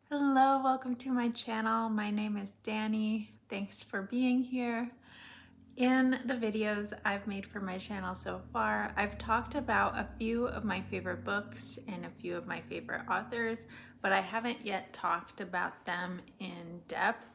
Hello, welcome to my channel. My name is Danny. Thanks for being here. In the videos I've made for my channel so far, I've talked about a few of my favorite books and a few of my favorite authors, but I haven't yet talked about them in depth.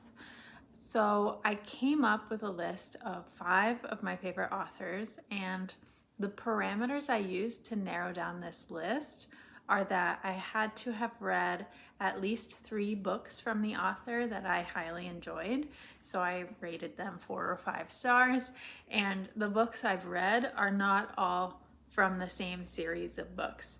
So I came up with a list of 5 of my favorite authors, and the parameters I used to narrow down this list are that I had to have read at least 3 books from the author that I highly enjoyed. So I rated them 4 or 5 stars, and the books I've read are not all from the same series of books.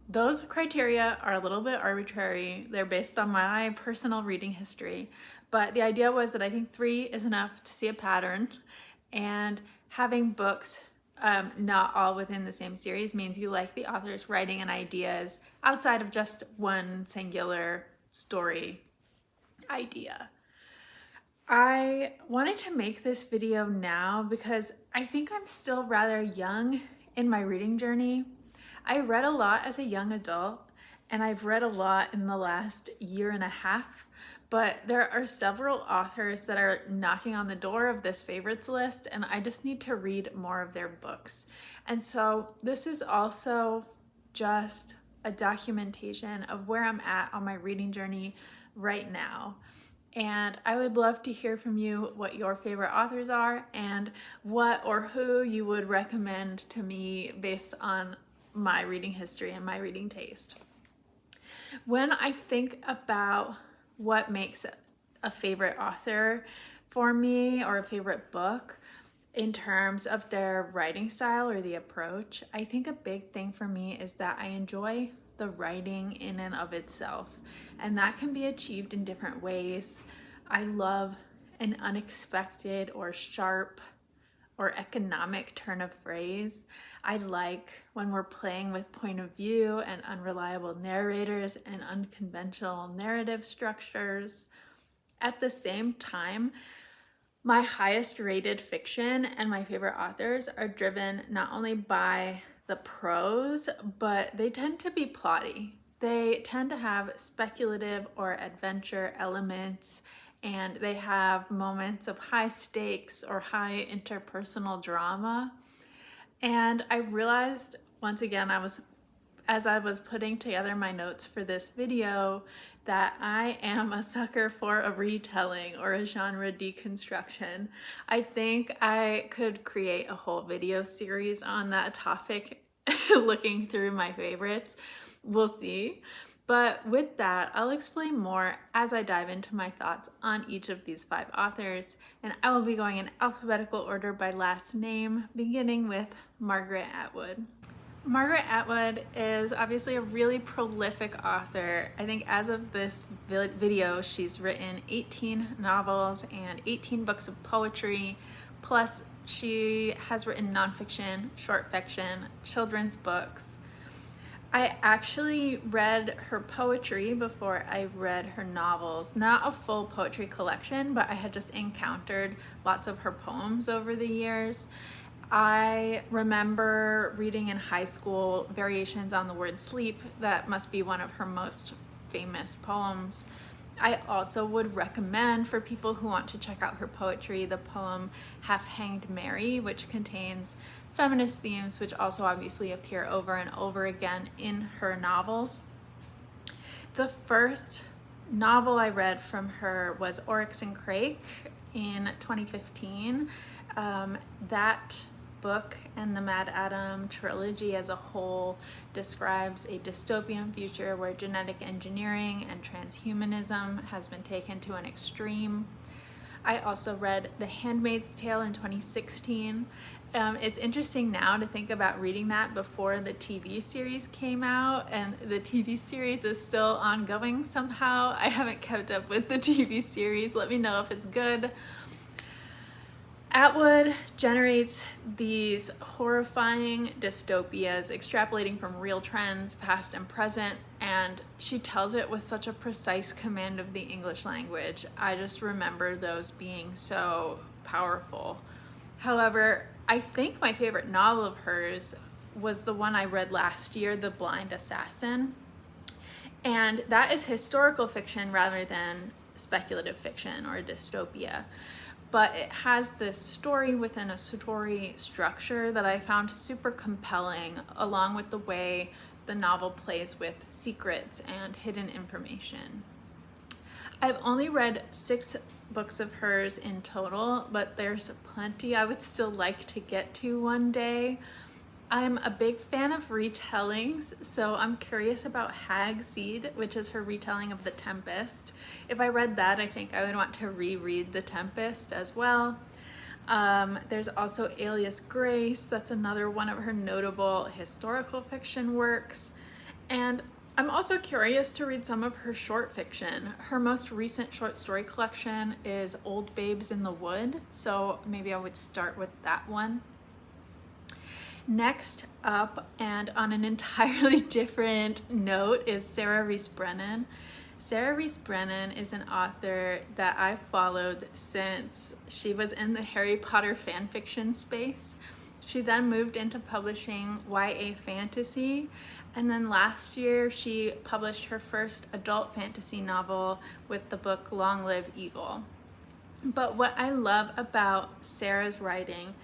Those criteria are a little bit arbitrary. They're based on my personal reading history, but the idea was that I think 3 is enough to see a pattern, and having books not all within the same series means you like the author's writing and ideas outside of just one singular story idea. I wanted to make this video now because I think I'm still rather young in my reading journey. I read a lot as a young adult, and I've read a lot in the last year and a half, but there are several authors that are knocking on the door of this favorites list, and I just need to read more of their books. And so this is also just a documentation of where I'm at on my reading journey right now. And I would love to hear from you what your favorite authors are and what or who you would recommend to me based on my reading history and my reading taste. When I think about what makes a favorite author for me or a favorite book in terms of their writing style or the approach, I think a big thing for me is that I enjoy the writing in and of itself, and that can be achieved in different ways. I love an unexpected or sharp or economic turn of phrase. I like when we're playing with point of view and unreliable narrators and unconventional narrative structures. At the same time, my highest rated fiction and my favorite authors are driven not only by the prose, but they tend to be plotty. They tend to have speculative or adventure elements, and they have moments of high stakes or high interpersonal drama. And I realized once again, as I was putting together my notes for this video, that I am a sucker for a retelling or a genre deconstruction. I think I could create a whole video series on that topic, looking through my favorites. We'll see. But with that, I'll explain more as I dive into my thoughts on each of these 5 authors, and I will be going in alphabetical order by last name, beginning with Margaret Atwood. Margaret Atwood is obviously a really prolific author. I think as of this video, she's written 18 novels and 18 books of poetry, plus she has written nonfiction, short fiction, children's books. I actually read her poetry before I read her novels. Not a full poetry collection, but I had just encountered lots of her poems over the years. I remember reading in high school variations on the word sleep. That must be one of her most famous poems. I also would recommend for people who want to check out her poetry the poem Half-Hanged Mary, which contains feminist themes, which also obviously appear over and over again in her novels. The first novel I read from her was Oryx and Crake in 2015. That book and the MaddAddam Trilogy as a whole describes a dystopian future where genetic engineering and transhumanism has been taken to an extreme. I also read The Handmaid's Tale in 2016. It's interesting now to think about reading that before the TV series came out, and the TV series is still ongoing somehow. I haven't kept up with the TV series. Let me know if it's good. Atwood generates these horrifying dystopias, extrapolating from real trends, past and present, and she tells it with such a precise command of the English language. I just remember those being so powerful. However, I think my favorite novel of hers was the one I read last year, The Blind Assassin. And that is historical fiction rather than speculative fiction or dystopia. But it has this story within a story structure that I found super compelling, along with the way the novel plays with secrets and hidden information. I've only read 6 books of hers in total, but there's plenty I would still like to get to one day. I'm a big fan of retellings, so I'm curious about Hag Seed, which is her retelling of The Tempest. If I read that, I think I would want to reread The Tempest as well. There's also Alias Grace. That's another one of her notable historical fiction works. And I'm also curious to read some of her short fiction. Her most recent short story collection is Old Babes in the Wood, so maybe I would start with that one. Next up, and on an entirely different note, is Sarah Rees Brennan. Sarah Rees Brennan is an author that I followed since she was in the Harry Potter fanfiction space. She then moved into publishing YA fantasy, and then last year she published her first adult fantasy novel with the book Long Live Evil. But what I love about Sarah's writing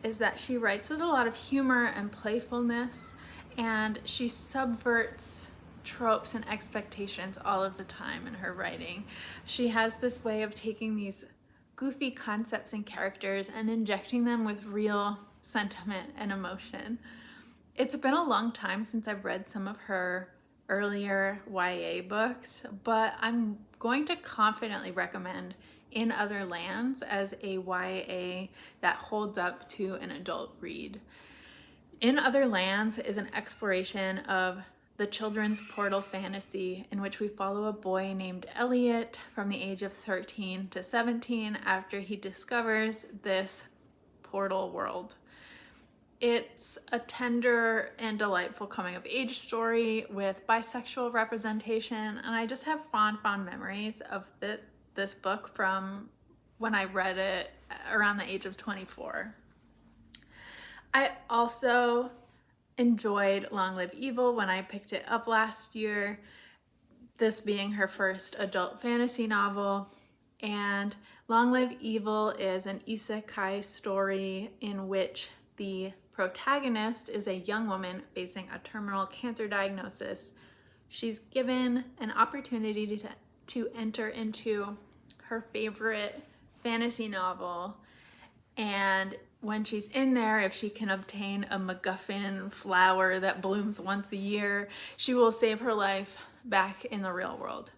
is that she writes with a lot of humor and playfulness, and she subverts tropes and expectations all of the time in her writing. She has this way of taking these goofy concepts and characters and injecting them with real sentiment and emotion. It's been a long time since I've read some of her earlier YA books, but I'm going to confidently recommend In Other Lands as a YA that holds up to an adult read. In Other Lands is an exploration of the children's portal fantasy in which we follow a boy named Elliot from the age of 13 to 17 after he discovers this portal world. It's a tender and delightful coming of age story with bisexual representation, and I just have fond memories of this book from when I read it around the age of 24. I also enjoyed Long Live Evil when I picked it up last year, this being her first adult fantasy novel. And Long Live Evil is an isekai story in which the protagonist is a young woman facing a terminal cancer diagnosis. She's given an opportunity to enter into her favorite fantasy novel, and when she's in there, if she can obtain a MacGuffin flower that blooms once a year, she will save her life back in the real world.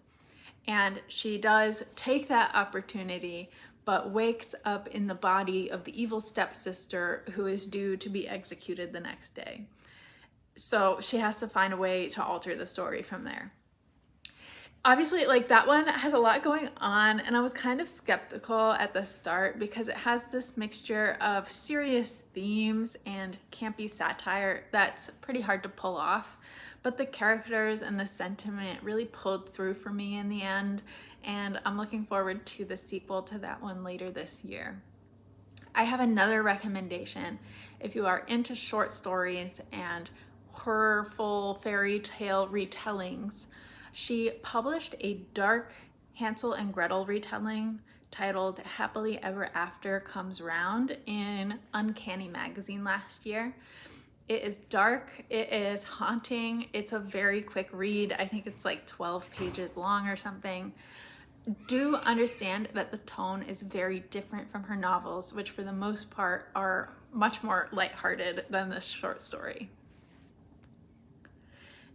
And she does take that opportunity, but wakes up in the body of the evil stepsister who is due to be executed the next day. So she has to find a way to alter the story from there. Obviously, like, that one has a lot going on, and I was kind of skeptical at the start because it has this mixture of serious themes and campy satire that's pretty hard to pull off, but the characters and the sentiment really pulled through for me in the end, and I'm looking forward to the sequel to that one later this year. I have another recommendation if you are into short stories and horrorful fairy tale retellings. She published a dark Hansel and Gretel retelling titled Happily Ever After Comes Round in Uncanny Magazine last year. It is dark, it is haunting, it's a very quick read. I think it's like 12 pages long or something. Do understand that the tone is very different from her novels, which for the most part are much more lighthearted than this short story.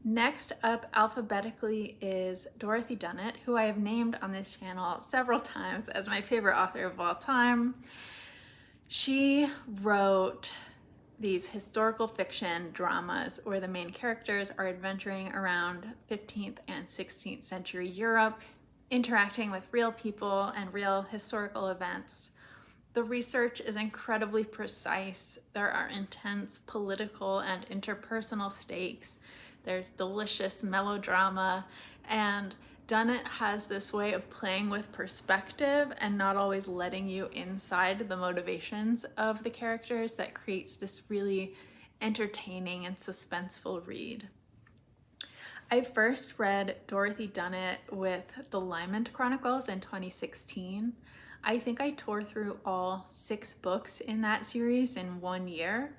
Next up alphabetically is Dorothy Dunnett, who I have named on this channel several times as my favorite author of all time. She wrote these historical fiction dramas where the main characters are adventuring around 15th and 16th century Europe, interacting with real people and real historical events. The research is incredibly precise. There are intense political and interpersonal stakes. There's delicious melodrama, and Dunnett has this way of playing with perspective and not always letting you inside the motivations of the characters that creates this really entertaining and suspenseful read. I first read Dorothy Dunnett with the Lymond Chronicles in 2016. I think I tore through all 6 books in that series in 1 year.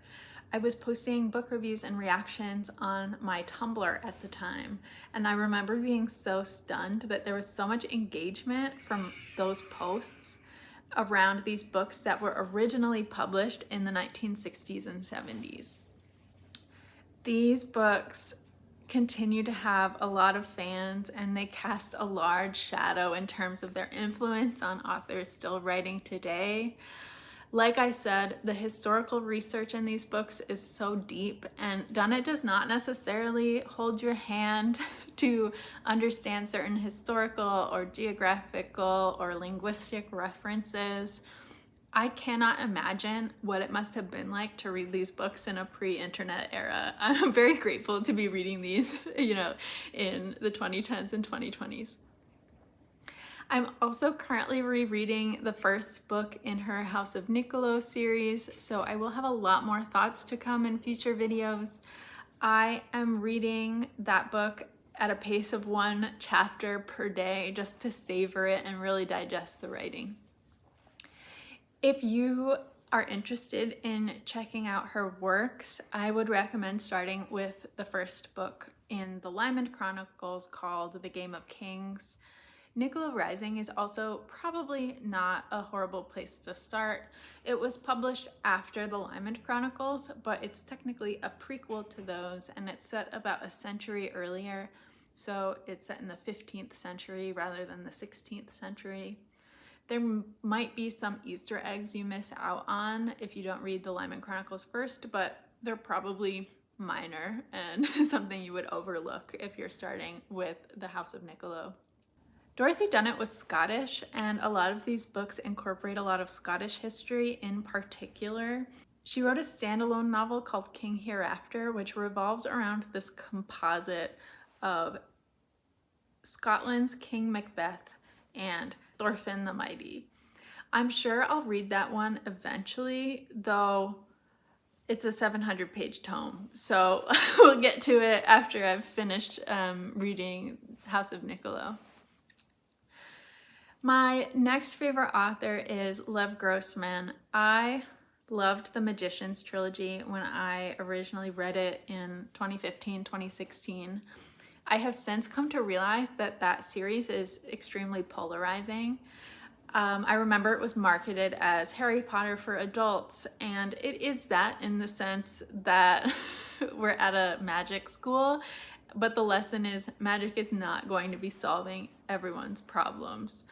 I was posting book reviews and reactions on my Tumblr at the time, and I remember being so stunned that there was so much engagement from those posts around these books that were originally published in the 1960s and 70s. These books continue to have a lot of fans, and they cast a large shadow in terms of their influence on authors still writing today. Like I said, the historical research in these books is so deep, and Dunnett does not necessarily hold your hand to understand certain historical or geographical or linguistic references. I cannot imagine what it must have been like to read these books in a pre-internet era. I'm very grateful to be reading these, in the 2010s and 2020s. I'm also currently rereading the first book in her House of Niccolò series, so I will have a lot more thoughts to come in future videos. I am reading that book at a pace of 1 chapter per day just to savor it and really digest the writing. If you are interested in checking out her works, I would recommend starting with the first book in the Lymond Chronicles called The Game of Kings. Niccolò Rising is also probably not a horrible place to start. It was published after the Lymond Chronicles, but it's technically a prequel to those, and it's set about a century earlier. So it's set in the 15th century rather than the 16th century. There might be some Easter eggs you miss out on if you don't read the Lymond Chronicles first, but they're probably minor and something you would overlook if you're starting with the House of Niccolò. Dorothy Dunnett was Scottish, and a lot of these books incorporate a lot of Scottish history in particular. She wrote a standalone novel called King Hereafter, which revolves around this composite of Scotland's King Macbeth and Thorfinn the Mighty. I'm sure I'll read that one eventually, though it's a 700-page tome, so we'll get to it after I've finished reading House of Niccolò. My next favorite author is Lev Grossman. I loved the Magicians Trilogy when I originally read it in 2015, 2016. I have since come to realize that that series is extremely polarizing. I remember it was marketed as Harry Potter for adults, and it is that in the sense that we're at a magic school, but the lesson is magic is not going to be solving everyone's problems.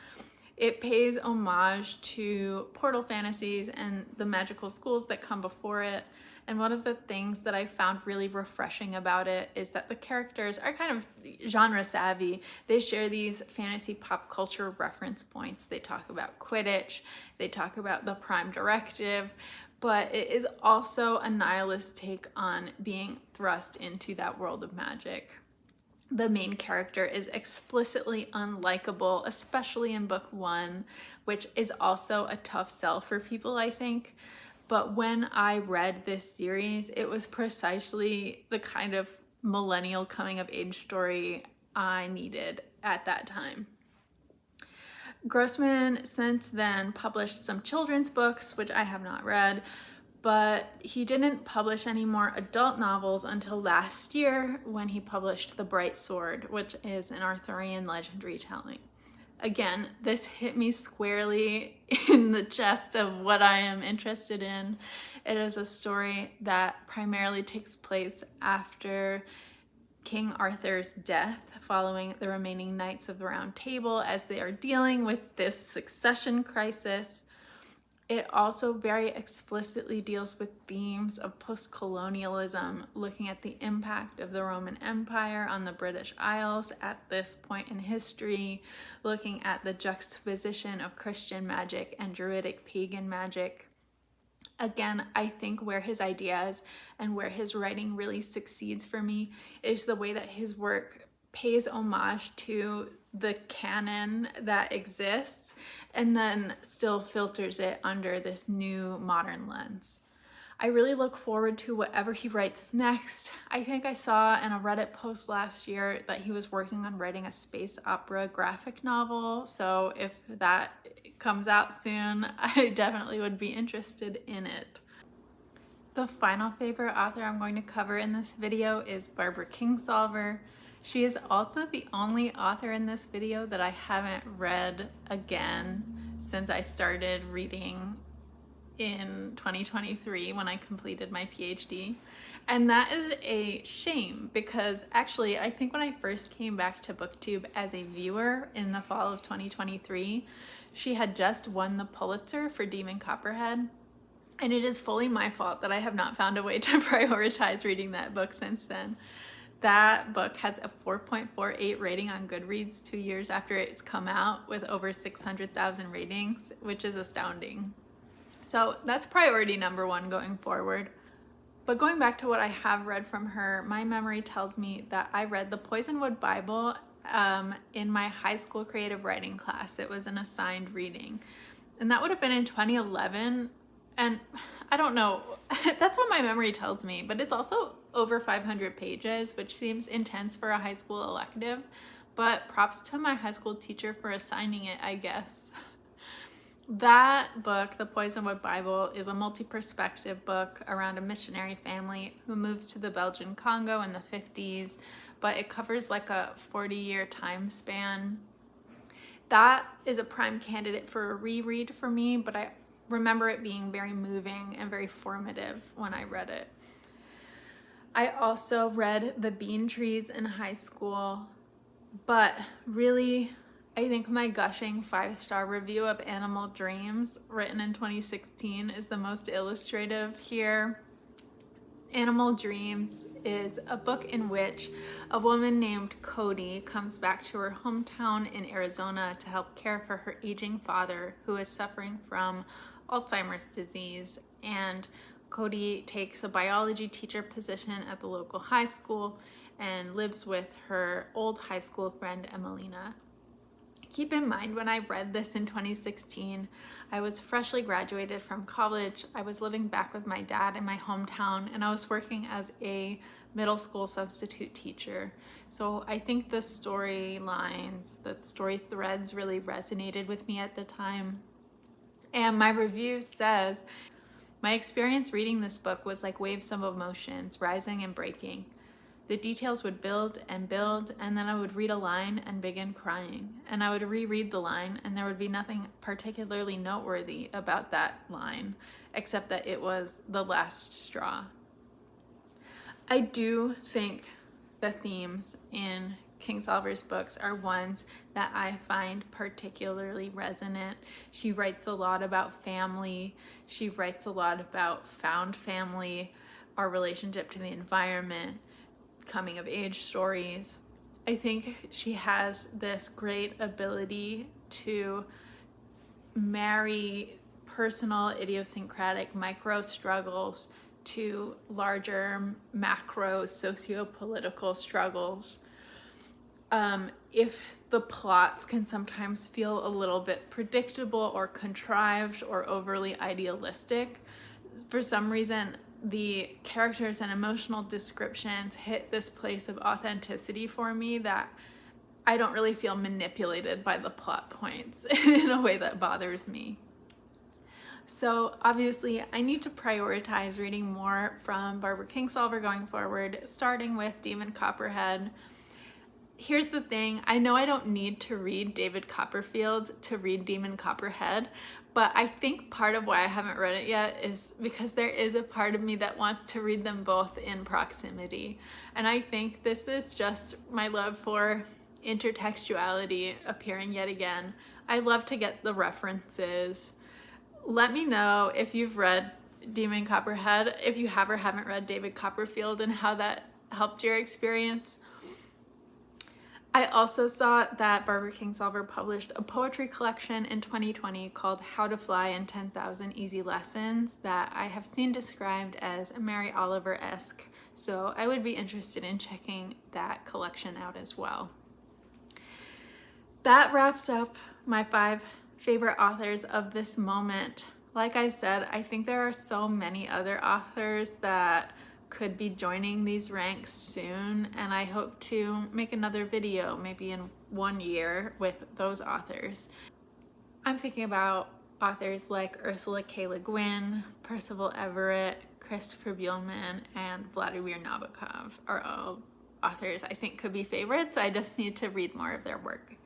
It pays homage to portal fantasies and the magical schools that come before it. And one of the things that I found really refreshing about it is that the characters are kind of genre savvy. They share these fantasy pop culture reference points. They talk about Quidditch, they talk about the Prime Directive, but it is also a nihilist take on being thrust into that world of magic. The main character is explicitly unlikable, especially in book 1, which is also a tough sell for people, I think. But when I read this series, it was precisely the kind of millennial coming of age story I needed at that time. Grossman since then published some children's books, which I have not read, but he didn't publish any more adult novels until last year when he published The Bright Sword, which is an Arthurian legend retelling. Again, this hit me squarely in the chest of what I am interested in. It is a story that primarily takes place after King Arthur's death, following the remaining Knights of the Round Table as they are dealing with this succession crisis. It also very explicitly deals with themes of post-colonialism, looking at the impact of the Roman Empire on the British Isles at this point in history, looking at the juxtaposition of Christian magic and Druidic pagan magic. Again, I think where his ideas and where his writing really succeeds for me is the way that his work pays homage to the canon that exists and then still filters it under this new modern lens. I really look forward to whatever he writes next. I think I saw in a Reddit post last year that he was working on writing a space opera graphic novel, so if that comes out soon, I definitely would be interested in it. The final favorite author I'm going to cover in this video is Barbara Kingsolver. She is also the only author in this video that I haven't read again since I started reading in 2023 when I completed my PhD. And that is a shame because actually I think when I first came back to BookTube as a viewer in the fall of 2023, she had just won the Pulitzer for Demon Copperhead. And it is fully my fault that I have not found a way to prioritize reading that book since then. That book has a 4.48 rating on Goodreads 2 years after it's come out with over 600,000 ratings, which is astounding. So that's priority number one going forward. But going back to what I have read from her, my memory tells me that I read the Poisonwood Bible in my high school creative writing class. It was an assigned reading. And that would have been in 2011. And I don't know, that's what my memory tells me, but it's also over 500 pages, which seems intense for a high school elective. But props to my high school teacher for assigning it, I guess. That book, The Poisonwood Bible, is a multi-perspective book around a missionary family who moves to the Belgian Congo in the 50s, but it covers like a 40-year time span. That is a prime candidate for a reread for me, but I remember it being very moving and very formative when I read it. I also read The Bean Trees in high school, but really, I think my gushing 5-star review of Animal Dreams, written in 2016, is the most illustrative here. Animal Dreams is a book in which a woman named Cody comes back to her hometown in Arizona to help care for her aging father who is suffering from Alzheimer's disease. And Cody takes a biology teacher position at the local high school and lives with her old high school friend Emelina. Keep in mind, when I read this in 2016, I was freshly graduated from college. I was living back with my dad in my hometown, and I was working as a middle school substitute teacher. So I think the storylines, the story threads really resonated with me at the time. And my review says, my experience reading this book was like waves of emotions, rising and breaking. The details would build, and then I would read a line and begin crying. And I would reread the line, and there would be nothing particularly noteworthy about that line, except that it was the last straw. I do think the themes in Kingsolver's books are ones that I find particularly resonant. She writes a lot about family. She writes a lot about found family, our relationship to the environment, coming of age stories. I think she has this great ability to marry personal idiosyncratic micro struggles to larger macro socio-political struggles. If the plots can sometimes feel a little bit predictable or contrived or overly idealistic, for some reason the characters and emotional descriptions hit this place of authenticity for me that I don't really feel manipulated by the plot points in a way that bothers me. So obviously I need to prioritize reading more from Barbara Kingsolver going forward, starting with Demon Copperhead. Here's the thing, I know I don't need to read David Copperfield to read Demon Copperhead, but I think part of why I haven't read it yet is because there is a part of me that wants to read them both in proximity. And I think this is just my love for intertextuality appearing yet again. I love to get the references. Let me know if you've read Demon Copperhead, if you have or haven't read David Copperfield, and how that helped your experience. I also saw that Barbara Kingsolver published a poetry collection in 2020 called How to Fly in 10,000 Easy Lessons that I have seen described as Mary Oliver-esque, so I would be interested in checking that collection out as well. That wraps up my 5 favorite authors of this moment. Like I said, I think there are so many other authors that could be joining these ranks soon, and I hope to make another video maybe in 1 year with those authors. I'm thinking about authors like Ursula K. Le Guin, Percival Everett, Christopher Buehlman, and Vladimir Nabokov are all authors I think could be favorites. I just need to read more of their work.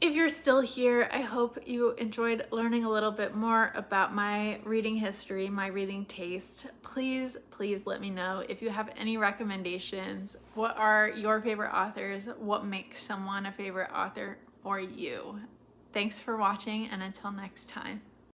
If you're still here, I hope you enjoyed learning a little bit more about my reading history, my reading taste. Please let me know if you have any recommendations. What are your favorite authors? What makes someone a favorite author for you? Thanks for watching, and until next time.